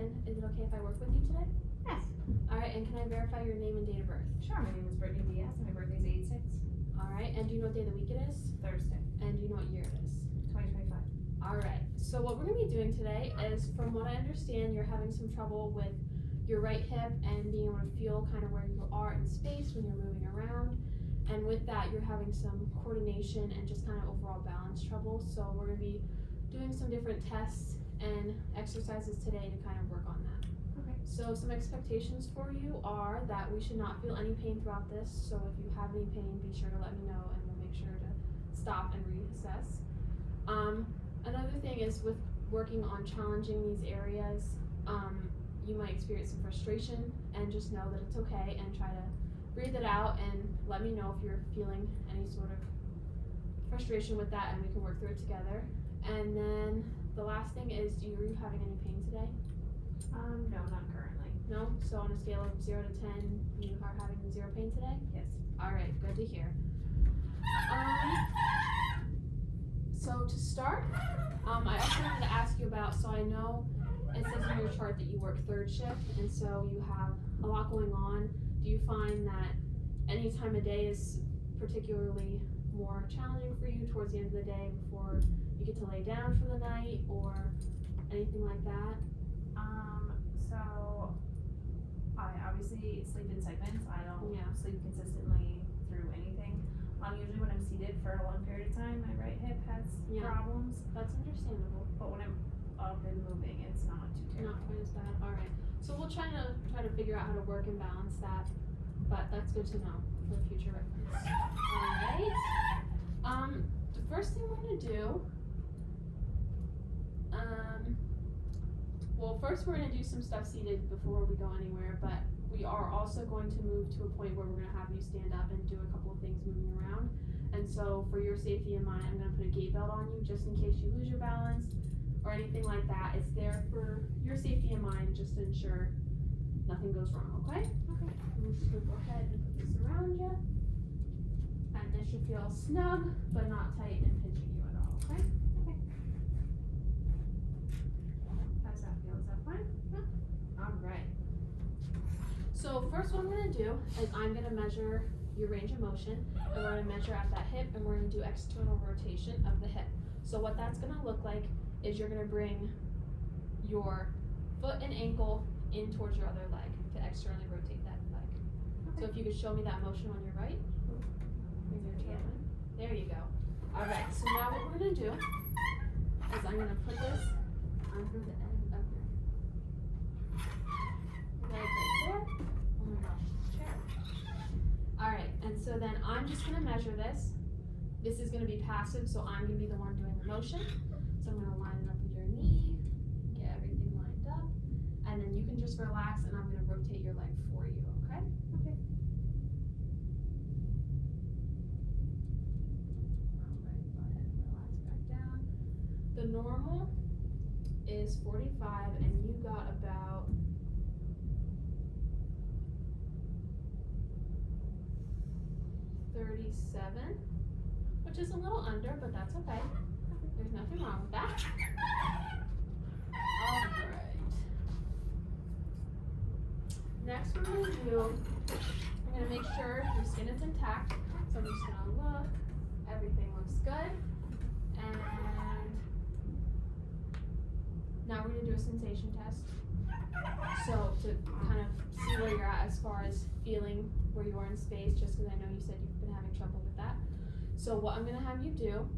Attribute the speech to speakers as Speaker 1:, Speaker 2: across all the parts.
Speaker 1: And is it okay if I work with you today?
Speaker 2: Yes.
Speaker 1: Alright, and can I verify your name and date of birth?
Speaker 2: Sure, my name is Brittany Diaz and my birthday is 8/6.
Speaker 1: Alright, and do you know what day of the week it is?
Speaker 2: Thursday,
Speaker 1: And do you know what year it is?
Speaker 2: 2025.
Speaker 1: Alright, so what we're going to be doing today is, from what I understand, you're having some trouble with your right hip and being able to feel kind of where you are in space when you're moving around. And with that, you're having some coordination and just kind of overall balance trouble. So we're going to be doing some different tests and exercises today to kind of work on that.
Speaker 2: Okay.
Speaker 1: So some expectations for you are that we should not feel any pain throughout this. So if you have any pain, be sure to let me know and we'll make sure to stop and reassess. Another thing is with working on challenging these areas, you might experience some frustration, and just know that it's okay and try to breathe it out and let me know if you're feeling any sort of frustration with that and we can work through it together. And then the last thing is, are you having any pain today?
Speaker 2: No, not currently.
Speaker 1: No? So on a scale of 0 to 10, you are having 0 pain today?
Speaker 2: Yes.
Speaker 1: Alright, good to hear. So to start, I also wanted to ask you about, so I know it says in your chart that you work third shift, and so you have a lot going on. Do you find that any time of day is particularly more challenging for you towards the end of the day before you get to lay down for the night, or anything like that?
Speaker 2: So I obviously sleep in segments. I don't
Speaker 1: Yeah.
Speaker 2: sleep consistently through anything. Usually when I'm seated for a long period of time, my right hip has
Speaker 1: Yeah.
Speaker 2: problems.
Speaker 1: That's understandable.
Speaker 2: But when I'm up and moving, it's not too terrible.
Speaker 1: Not quite as bad. Alright. So we'll try to figure out how to work and balance that, but that's good to know for future reference. Alright. The first thing we're gonna do, well, first we're gonna do some stuff seated before we go anywhere, but we are also going to move to a point where we're gonna have you stand up and do a couple of things moving around. And so for your safety and mine, I'm gonna put a gait belt on you just in case you lose your balance or anything like that. It's there for your safety and mine, just to ensure nothing goes wrong, okay?
Speaker 2: Okay.
Speaker 1: I'm just gonna go ahead and put this around you. And this should feel snug, but not tight and pinching you at all, okay?
Speaker 2: Okay. How does that feel? Is that fine?
Speaker 1: Alright. So first what I'm gonna do is I'm gonna measure your range of motion, and we're gonna measure at that hip, and we're gonna do external rotation of the hip. So what that's gonna look like is you're gonna bring your foot and ankle in towards your other leg to externally rotate that leg.
Speaker 2: Okay.
Speaker 1: So if you could show me that motion on your right. Bring your toe in. There you go. Alright, so now what we're gonna do is I'm gonna put this under the end of your leg right there. Oh my gosh, chair. Alright, and so then I'm just gonna measure this. This is gonna be passive, so I'm gonna be the one doing the motion. So I'm gonna line it up with your knee, get everything lined up, and then you can just relax and I'm gonna rotate your leg for you, okay?
Speaker 2: Okay.
Speaker 1: Alright, go ahead and relax back down. The normal is 45 and you got about 37, which is a little under, but that's okay. There's nothing wrong with that. Alright. Next we're gonna do, I'm gonna make sure your skin is intact. So I'm just gonna look, everything looks good. And now we're gonna do a sensation test. So to kind of see where you're at as far as feeling where you are in space, just because I know you said you've been having trouble with that. So what I'm gonna have you do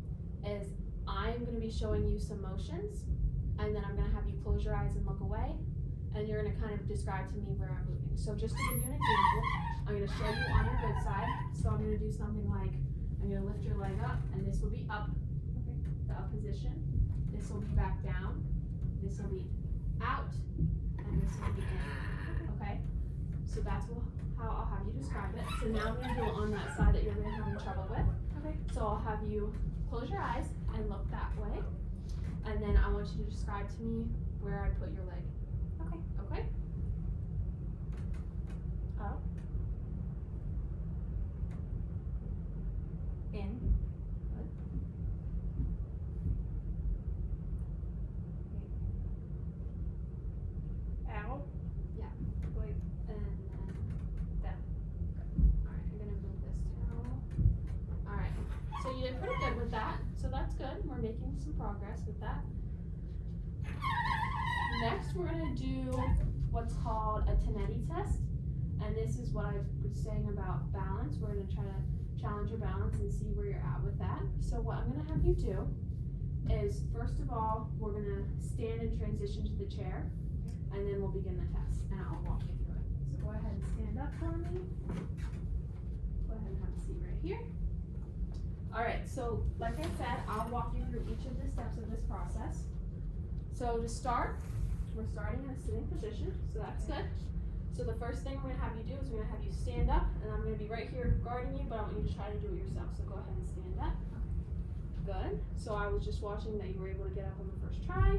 Speaker 1: is I'm gonna be showing you some motions, and then I'm gonna have you close your eyes and look away, and you're gonna kind of describe to me where I'm moving. So just to give you an example, I'm gonna show you on your good side. So I'm gonna do something like, I'm gonna lift your leg up, and this will be up,
Speaker 2: Okay.
Speaker 1: the up position. This will be back down. This will be out, and this will be in. Okay? So that's how I'll have you describe it. So now I'm gonna do it on that side that you're really having trouble with.
Speaker 2: Okay.
Speaker 1: So I'll have you close your eyes and look that way. And then I want you to describe to me where I put your leg.
Speaker 2: Okay.
Speaker 1: Okay?
Speaker 2: Up. In.
Speaker 1: Good. good. We're making some progress with that. Next, we're gonna do what's called a Tenetti test. And this is what I was saying about balance. We're gonna try to challenge your balance and see where you're at with that. So what I'm gonna have you do is, first of all, we're gonna stand and transition to the chair, and then we'll begin the test, and I'll walk you through it. So go ahead and stand up for me. Go ahead and have a seat right here. Alright, so like I said, I'll walk you through each of the steps of this process. So to start, we're starting in a sitting position, so that's good. So the first thing we're gonna have you do is we're gonna have you stand up, and I'm gonna be right here guarding you, but I want you to try to do it yourself. So go ahead and stand up. Good. So I was just watching that you were able to get up on the first try,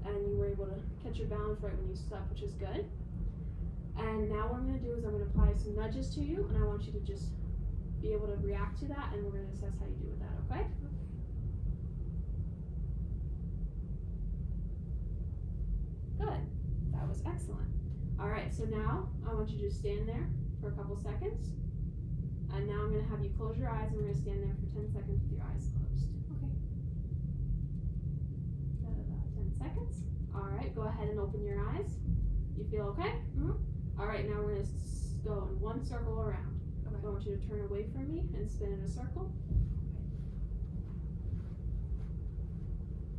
Speaker 1: and you were able to catch your balance right when you stood up, which is good. And now what I'm gonna do is I'm gonna apply some nudges to you, and I want you to just be able to react to that, and we're gonna assess how you do with that, okay? Good. That was excellent. Alright, so now I want you to stand there for a couple seconds. And now I'm going to have you close your eyes, and we're going to stand there for 10 seconds with your eyes closed. Okay. 10 seconds. Alright, go ahead and open your eyes. You feel okay? Mm-hmm. Alright, now we're going to go in one circle around. Okay. I want you to turn away from me and spin in a circle.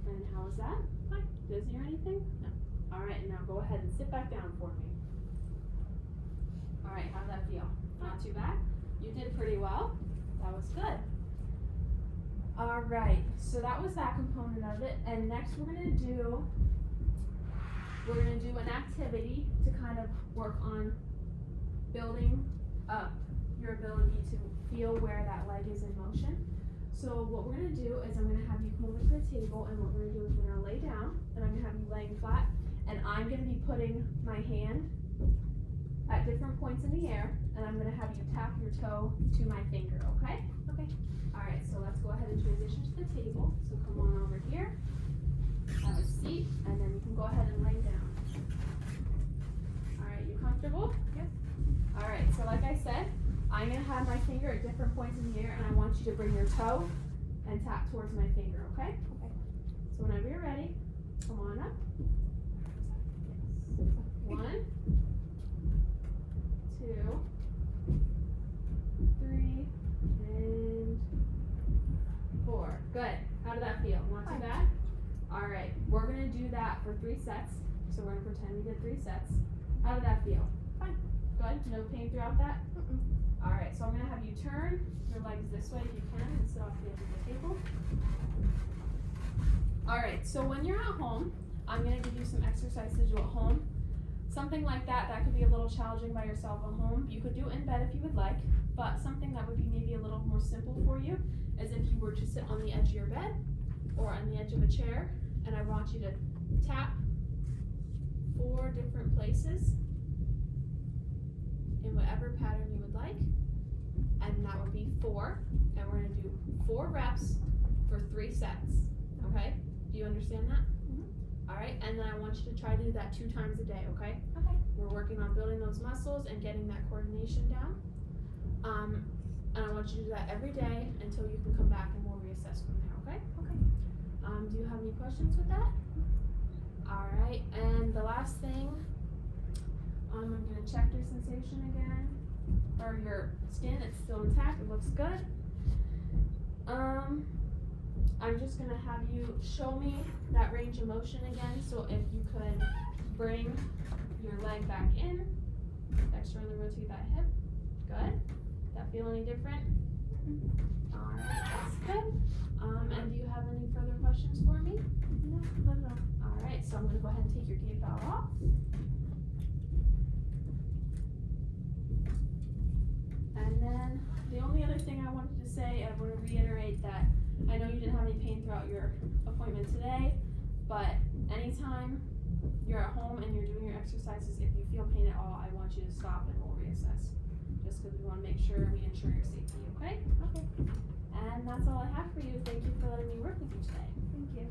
Speaker 1: Okay. And how is that? Fine. Dizzy or anything? No. Alright, now go ahead and sit back down for me. Alright, how'd that feel? Not too bad? You did pretty well. That was good. Alright, so that was that component of it. And next we're gonna do an activity to kind of work on building up your ability to feel where that leg is in motion. So what we're gonna do is I'm gonna have you come over to the table, and what we're gonna do is we're gonna lay down, and I'm gonna have you laying flat, and I'm gonna be putting my hand at different points in the air, and I'm gonna have you tap your toe to my finger, okay? Okay. Alright, so let's go ahead and transition to the table. So come on over here, have a seat, and then you can go ahead and lay down. Alright, you comfortable? Yep. Alright, so like I said, I'm gonna have my finger at different points in the air, and I want you to bring your toe and tap towards my finger, okay? Okay. So whenever you're ready, come on up. 1, 2, 3, and 4. Good. How did that feel? Not too bad? Alright, we're gonna do that for 3 sets. So we're gonna pretend we did 3 sets. How did that feel? Fine. Good? No pain throughout that? Alright, so I'm gonna have you turn your legs this way if you can and sit off the edge of the table. Alright, so when you're at home, I'm gonna give you some exercises to do at home. Something like that could be a little challenging by yourself at home. You could do it in bed if you would like, but something that would be maybe a little more simple for you is if you were to sit on the edge of your bed or on the edge of a chair, and I want you to tap 4 different places in whatever pattern you would like, and that would be 4, and we're going to do 4 reps for 3 sets, okay? Do you understand that? Alright, and then I want you to try to do that 2 times a day, okay? Okay. We're working on building those muscles and getting that coordination down. And I want you to do that every day until you can come back and we'll reassess from there, okay? Okay. Do you have any questions with that? Alright, and the last thing, I'm going to check your sensation again, or your skin. It's still intact, it looks good. I'm just going to have you show me that range of motion again, so if you could bring your leg back in, externally rotate that hip. Good. That feel any different? Alright, that's good. And do you have any further questions for me? No, not at all. Alright, so I'm going to go ahead and take your gait belt off. And then the only other thing I wanted to say, I want to reiterate that I know you didn't have any pain throughout your appointment today, but anytime you're at home and you're doing your exercises, if you feel pain at all, I want you to stop and we'll reassess. Just because we want to make sure we ensure your safety, okay? Okay. And that's all I have for you. Thank you for letting me work with you today. Thank you.